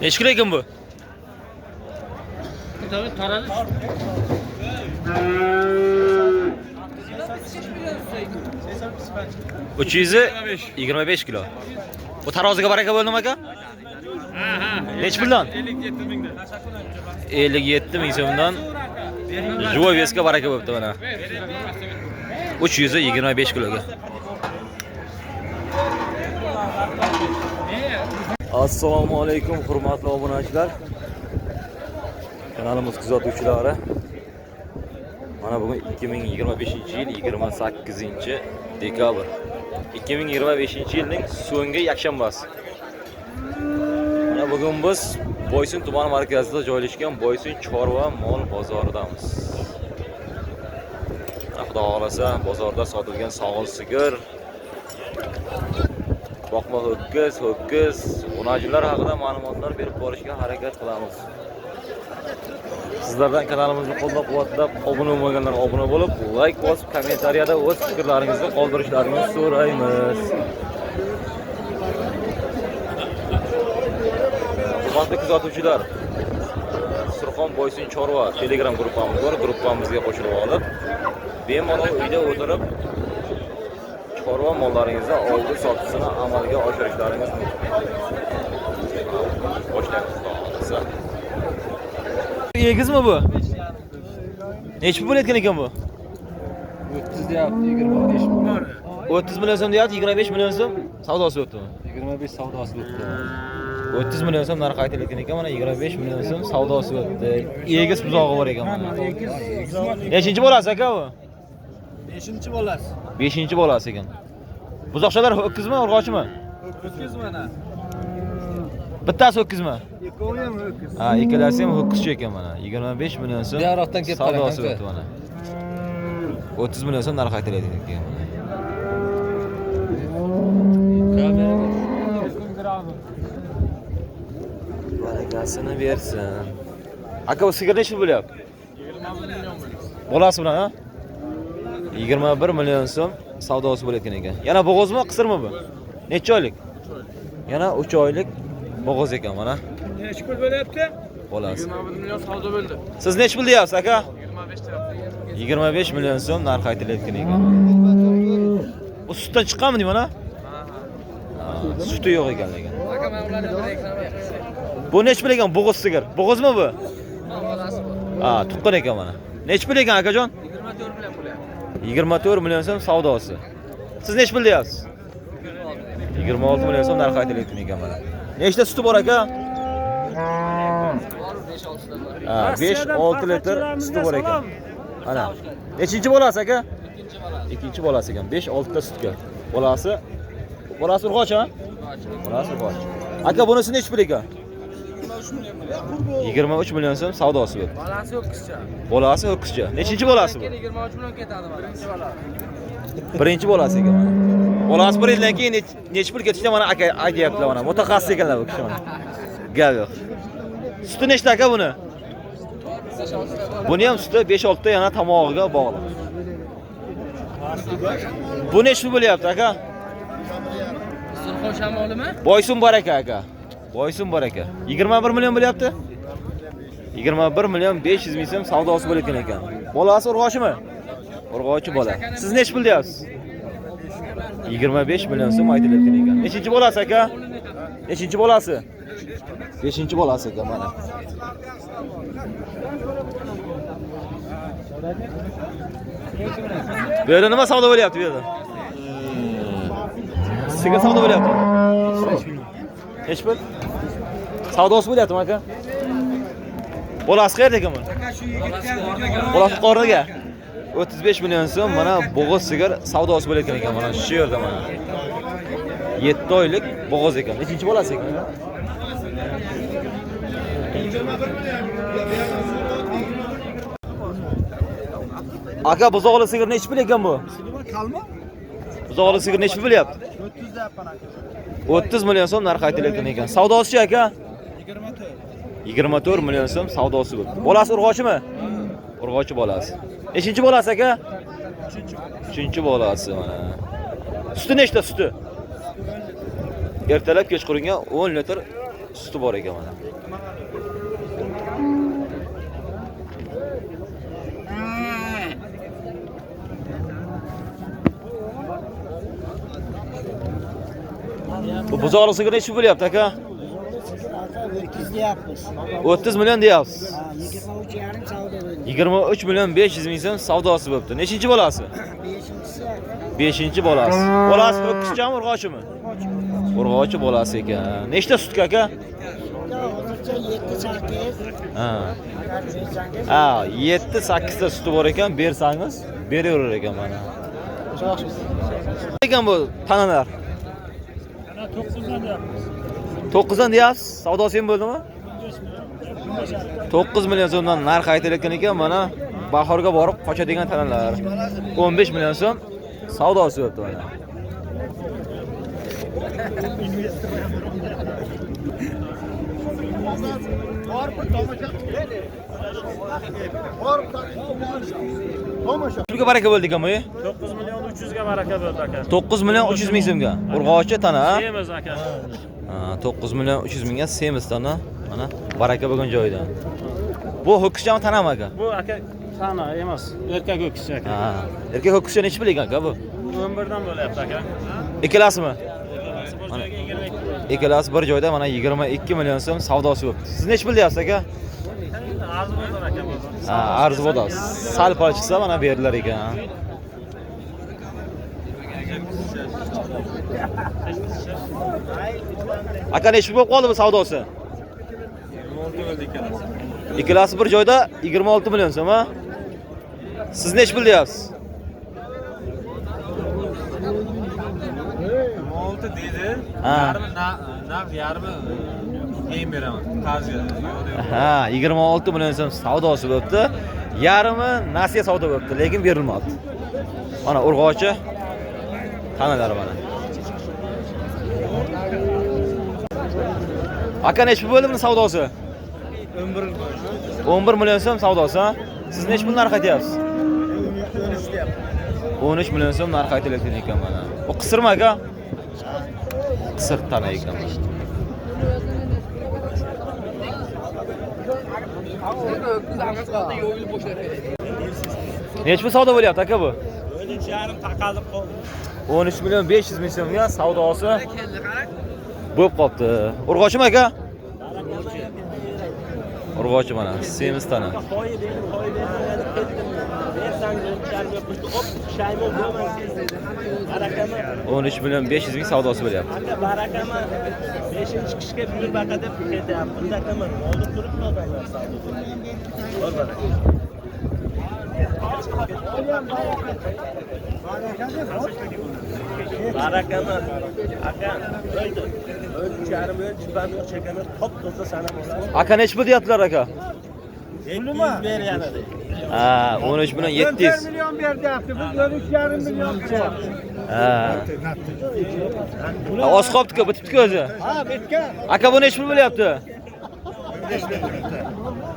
Necha kilo ekan bu? Taralış. 325 kilo. Bu taroziga baraka bo'ldimi aka? Necha puldan? 57 ming so'mdan Joy Veska baraka bo'pti mana. 325 kiloga. Assalomu alaykum hurmatli obunachilar. Kanalimiz kuzatuvchilari. Mana bugun 2025-yil 28-dekabr. 2025-yilning so'nggi yakshanbasi. Mana bugun biz Boysun tuman markazida joylashgan Boysun chorva mol bozoridamiz. Xudo xolasa bozorda sotilgan sog'il sigir, boqma ho'kiz, onachilar haqida ma'lumotlar berib borishga harakat qilamiz. Sizlardan kanalimizni qo'llab-quvvatlab, obuna bo'lganlar obuna bo'lib, like bosib, kommentariyada o'z fikrlaringizni qoldirishlaringizni so'raymiz. Hurmatli kuzatuvchilar, Surxon Boysun chorva Telegram gruppamiz bor, gruppamizga qo'shilib olib, bemalol uyda o'tirib chorva mollaringizni oldi sotisini amalga oshirishlaringiz mumkin. Boshlaymiz. Egizmi bu? Necha pul bo'layotgan ekan bu? 30 deyapti, 25 million. 30 million so'm deyapti, 25 million so'm savdosi o'tdimi? 25 savdosi o'tdi. 30 million so'm narxi aytilayotgan ekan, mana 25 million so'm savdosi o'tdi. Egiz buzog'i bor ekan mana. Nechinchi bolasi aka bu? 5-chi bolasi. 5-chi bolasi ekan. Buzoqchalar ho'kizmi, urg'ochimi? Ho'kiz mana. Bittasi ho'kizmi? Ikkovi ham ho'kiz. Ha, ikkalasi ham ho'kizchi ekan mana. 25 million so'm. Buyoqdan kelib qaragan. Savdosi o'tdi mana. 30 million so'm narxi aytilayotgan ekan. Barakasini bersin. Aka, bu sigir necha bo'lyapti? 21 million bo'ladi. Bolasi bilan, ha? 21 million so'm savdosi bo'layotgan ekan. Yana bo'g'ozmi, qisirmi bu? Necha oylik? Yana 3 oylik bo'g'oz ekan mana. Necha pul bo'lyapti? Bolasi. 21 million savdo bo'ldi. Siz necha pul deyapsiz aka? 25 deyapti. 25 million so'm narxi aytilayotgan ekan. Bu sutdan chiqqanmi deyman, ha? Suti yo'q ekan lekin. Aka, men ularni bir reklama qilsam. Bu necha pul ekan bo'g'oz sigir? Bo'g'ozmi bu? Bolasi bu. Ha, tuqqan ekan mana. Necha pul ekan akajon? 24 million bo'lyapti. 24 million so'm savdosi. Siz necha pul deyapsiz? 26 million so'm narxi aytilayotgan ekan mana. Nechta suti bor aka? 5-6 litr suti bor ekan. Ana. Nechinchi bolasi aka? Ikkinchi bolasi ekan. 5-6 ta sutga. Bolasi urg'och, ha? Bolasi urg'och. Aka, bunisi necha pul ekan? 23 million so'm savdosi bu. Bolasi ho'kizcha. Bolasi ho'kizcha. Nechinchi bolasi bu? 23 million ketadi mana. Birinchi bolasi. Birinchi bolasi ekan mana. Bolasi bir yildan keyin necha pul ketishda mana aka aytayaptilar mana. Mutaxassis ekanlar bu kishi mana. Gap yo'q. Suti nechta aka buni? Buni ham suti 5-6 ta yana tomog'iga bog'liq. Bu necha bo'lyapti aka? Surxon shamolimi? Boysun baraka aka. Boysun baraka. 21 million bo'lyapti? 21 million 500 ming so'm savdosi bo'layotgan ekan. Bolasi urg'ochimi? Urg'ochi bola. Siz necha pul deyapsiz? 25 million so'm aytilayotgan ekan. Nechinchi bolasi aka? Nechinchi bolasi? 5-chi bolasi ekan mana. Bu yerda nima savdo bo'lyapti bu yerda? Sigir savdo bo'lyapti. Nechi pul? Savdosi bo'lyaptimi aka? Bolasi qayerda ekan bu? Aka, shu yigitga Bolasi qorniga. 35 million so'm mana bo'g'iz sigir savdosi bo'layotgan ekan mana shu yerda mana. 7 oylik bo'g'iz ekan. Nechinchi bolasi ekan? Aka, buzoqli sigir nechi pul ekan bu? kalma. Buzoqli sigir nechi pul bo'lyapti? 30 deyapman aka. 30 million so'm narxi aytilayotgan ekan. Savdosi aka? 24. 24 million so'm savdosi bu. Bolasi urg'ochimi? Urg'ochi bolasi. Nechinchi bolasi aka? 3-chi bolasi mana. Suti nechta suti? Ertalab kechqurunga 10 litr suti bor ekan mana. Bu buzoqli sigir necha bo'lyapti aka? 8 deyapmiz. 30 million deyapsiz. 23,5 savdo bo'ldi. 23 million 500 ming so'm savdosi bo'pti. Nechinchi bolasi? 5-inchisi 5-chi bolasi. Bolasi ho'kizchami, urg'ochimi? Urg'ochi bolasi ekan. Nechta sutga aka? hozircha 7-8. Ha. Agar bersangiz, Ha, 7-8 ta suti bor ekan, bersangiz, beraverar ekan mana. Ekan bu tanalar. 9dan deyapmiz. 9dan deyapsiz. Savdosi ham bo'ldimi? 9 million so'mdan narx aytilayotgan ekan, mana bahorga borib qochadigan tanalar. 15 million so'm savdosi bo'pti mana. Pulga baraka bo'ldi ekan bu. 9 million 300 ga baraka bo'ldi aka. 9 million 300 ming so'mga. Urg'ochi tana. Semiz aka. Ha, 9 million 300 mingga semiz tana. Mana baraka bo'lgan joyidan. Bu ho'kizchami tanami aka? Bu aka tana emas, erkak ho'kiz aka. Ha, erkak ho'kizcha necha pul ekan aka bu? 11 dan bo'lyapti aka. Ikkalasimi? Bu joyga 22 bo'ldi. Ikkalasi bir joyda mana 22 million so'm savdosi bo'libdi. Siz necha pul deyapsiz aka? Arz bo'ldi aka bu. Ha, arz bo'ldi. Sal pul chiqsa mana berilar ekan. Aka necha bo'lib qoldi bu savdosi? 26 bo'ldi ikkalasi. Ikkalasi bir joyda 26 million so'm, ha? Siz necha pul deyapsiz? 26 deydi. Ha. Yarmi keyin beraman. Qarzga. Ha, 26 million so'm savdosi bo'libdi. Yarimi nasiya savdo bo'libdi, lekin berilmadi. Mana urg'ochi tanalari mana. Aka necha pul bo'ldi buning savdosi? 11 million so'm savdosi, ha? Siz necha pul narx aytyapsiz? 13 million so'm narx aytilayotgan ekan mana. Bu qisirmi aka? Qisir tana ekan mana. Necha pul savdo bo'lyapti aka bu? 13,5 taqalib qoldi. 13 million 500 ming so'mga savdosi bo'lib qopti. Urg'ochimi aka? Urg'ochi mana, semiz tana. 13 million 500 ming savdosi bo'lyapti. Barakama 5-chi qishga buyur baqa deb ketyapti. Undakaman. Olib turibdi odamlar savdo. Bor baraka. Barakama aka o'ydi. 3,5 chipan chekamiz top to'za sanam olamiz. Aka necha pul deyaptilar aka? 700 ber yana de. Ha, 13 million 700. milyon ber deyapti. Biz 13,5 milyon qilyapmiz. Ha. Oz qopti-ku, bitibdi-ku o'zi. Ha, bitgan. Aka bu necha pul bo'lyapti?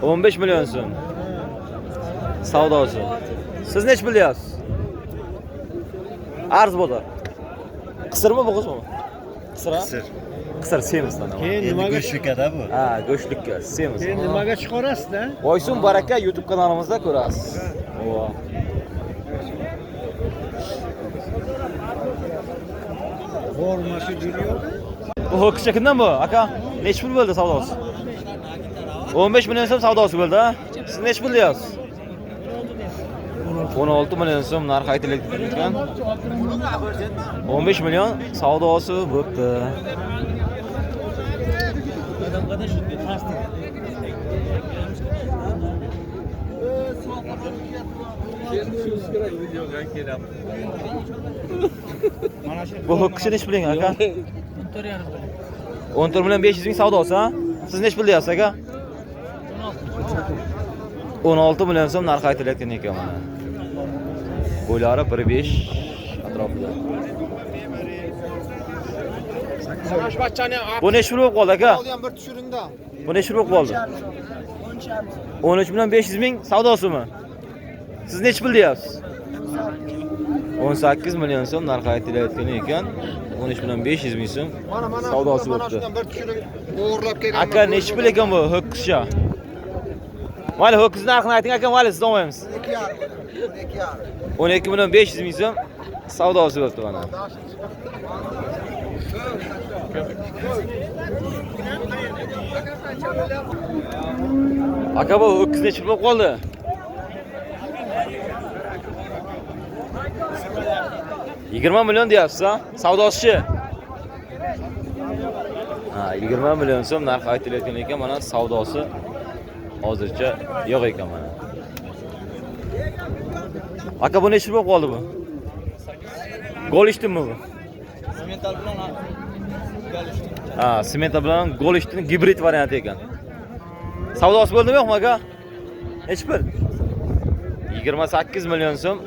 15 million so'm. Savdosi. Siz necha pul deyapsiz? Arz bo'ldi. Qisirmi, bo'g'izmi? Qisir. Qisir semiz tana. Keyin nimaga go'shtlikada bu? Ha, go'shtlikka semiz. Keyin nimaga chiqarasiz-da? Boysun baraka YouTube kanalimizda ko'rasiz. Vo. Forması geliyor. Bu ho'kizcha kimdan bu? Aka, necha pul bo'ldi savdosi? 15 million so'm savdosi bo'ldi, ha? Siz necha pul deyapsiz? 16 million so'm narx aytilayotgan ekan. 15 million savdosi bo'libdi. Bu ho'kizcha necha puling aka? 14 million 500 ming savdosi, ha? Siz necha pul deyapsiz aka? 16 million so'm narx aytilayotgan ekan mana. Bo'ylari 1.5 atrofida. Bu necha pul bo'lib qoldi aka? Olgan bir tushiringda. Bu necha pul bo'lib qoldi? 13 million 500 ming savdosimi? Siz necha pul deyapsiz? 18 million so'm narxi aytilayotgan ekan. 13 million 500 ming so'm savdosi bo'libdi. bir tushirib o'g'irlab kelgan. Aka nechi pul ekan bu ho'kizcha? Mana ho'kiz narxini ayting aka, mana siz olmaymiz. 12 million 500 ming so'm savdosi bo'libdi mana. Aka bu ho'kiz nechi pul bo'lib qoldi? $20 million deyapsiz ha? Savdosi-chi? Ha, 20 million so'm narx aytilayotgan ekan, mana savdosi hozircha yo'q ekan mana. Aka bu nechi bo'lib qoldi bu? Golishdimi bu? Semental bilan galishdim. Ha, semental bilan Golishdning gibrid varianti ekan. Savdosi bo'ldimi yo'qmi aka? Nechi pul? 28 million so'm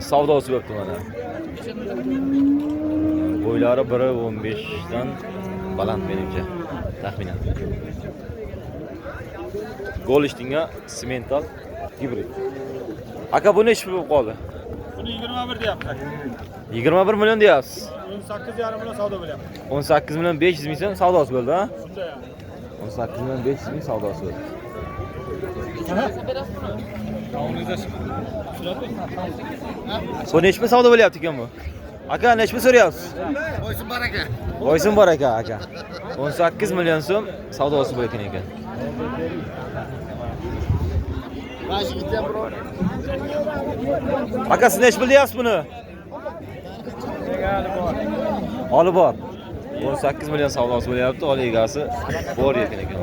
savdosi bo'libdi mana. Bo'ylari 1.15 dan baland menimcha, taxminan. Golishdinga semental gibrid. Aka bu nechi pul bo'lib qoldi? Buni 21 deyapsiz. 21 million deyapsiz. 18,5 million savdo bo'lyapti. 18 million 500 ming so'm savdosi bo'ldi, ha? Shunda ya. 18 million 500 ming savdosi bo'ldi. Bu nechi pul savdo bo'lyapti ekan bu? Aka nechi pul so'rayapsiz? Boysun baraka. Boysun bor aka. 18 million so'm savdosi bo'layotgan ekan. Aka siz nechi pul deyapsiz buni? Olib bor. 18 million savdosi bo'lyapti, oli egasi bor ekan ekan.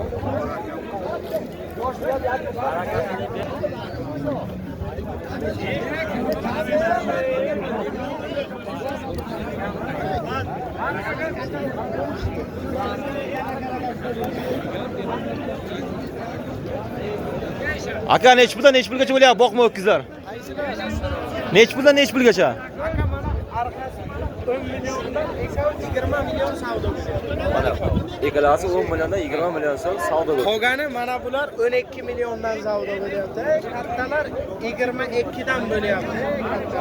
Aka nechi pulgacha bo'lyapti boqma ho'kizlar? Nechi pulgacha? Aka mana arkasi 10 milliondan 20 million savdo bo'lyapti. Mana ekalasi 10 milliondan 20 million so'm savdo bo'ldi. Qolgani mana bular 12 milliondan savdo bo'lyapti. Kattalar 22 dan bo'lyapti.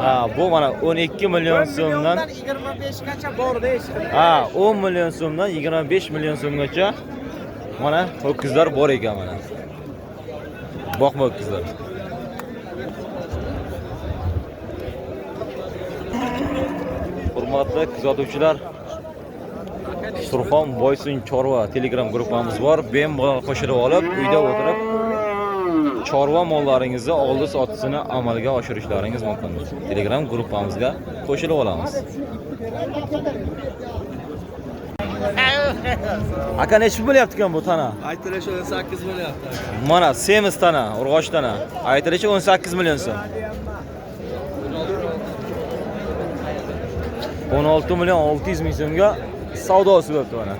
Ha, bu mana 12 million so'mdan 25 gacha borda eshitdim. ha, 10 million so'mdan 25 million so'mgacha mana ho'kizlar bor ekan mana. Boqma ho'kizlar. Hurmatli kuzatuvchilar, Surxon Boysun Chorva Telegram gruppamiz bor. Bemalol qo'shilib olib, uyda o'tirib chorva mollaringizni oldi sotisini amalga oshirishlaringiz mumkin. Telegram gruppamizga qo'shilib olamiz. Aka nechi pul bo'lyapti ekan bu tana? Aytilishi 18 bo'lyapti. Mana semiz tana, urg'och tana. Aytilishi 18 million so'm. 16 million 600 ming so'mga savdosi bo'libdi mana.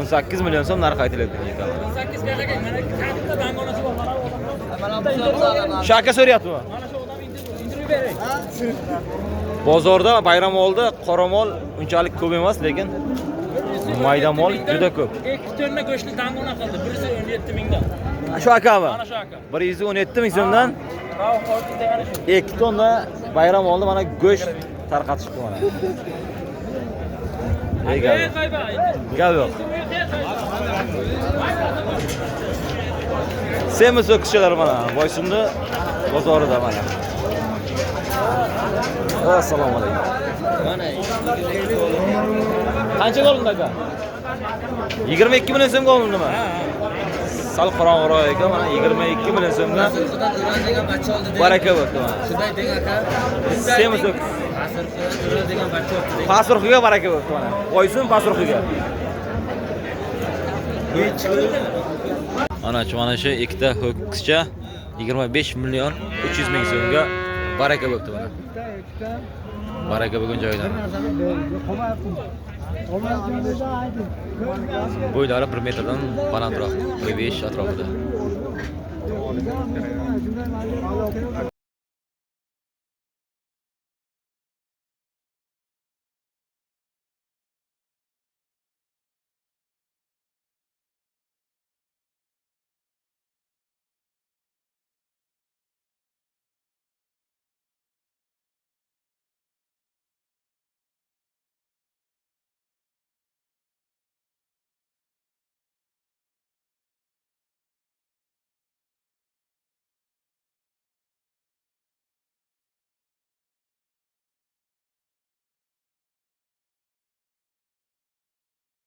18 million so'm narx aytilyapti ekan. 18 ga mana katta dangonasi bor. Mana bu Shaka so'rayaptimi? mana shu odam intervyu bering. Bozorda bayram oldi qoramol unchalik ko'p emas, lekin mayda mol juda ko'p. 2 tonna go'shtli dangona qildi. 117 mingdan. Shu akami? Mana shu aka. 117 ming so'mdan Rao hozir degani shu. 2 tonna bayram oldi mana go'sht tarqatishdi mana. Gap yo'q. Semiz ho'kizchalar mana Boysunni bozorida mana. Assalomu alaykum. Mana qanchaga olindi aka? 22 million so'mga olindimi? Sal qorong'uroq ekan, mana 22 million so'mga baraka bo'ldi mana. Shunday deng aka. Semiz ho'kiz. Degan barcha o'tdi. Pasurxiga baraka bo'ldi mana. Boysun Pasurxiga. Mana shu ikkita ho'kizcha 25 million 300 ming so'mga baraka bo'ldi mana. Baraka bo'lgan joydan. Bo'ylari 1 metrdan balandroq, 5 atrofida.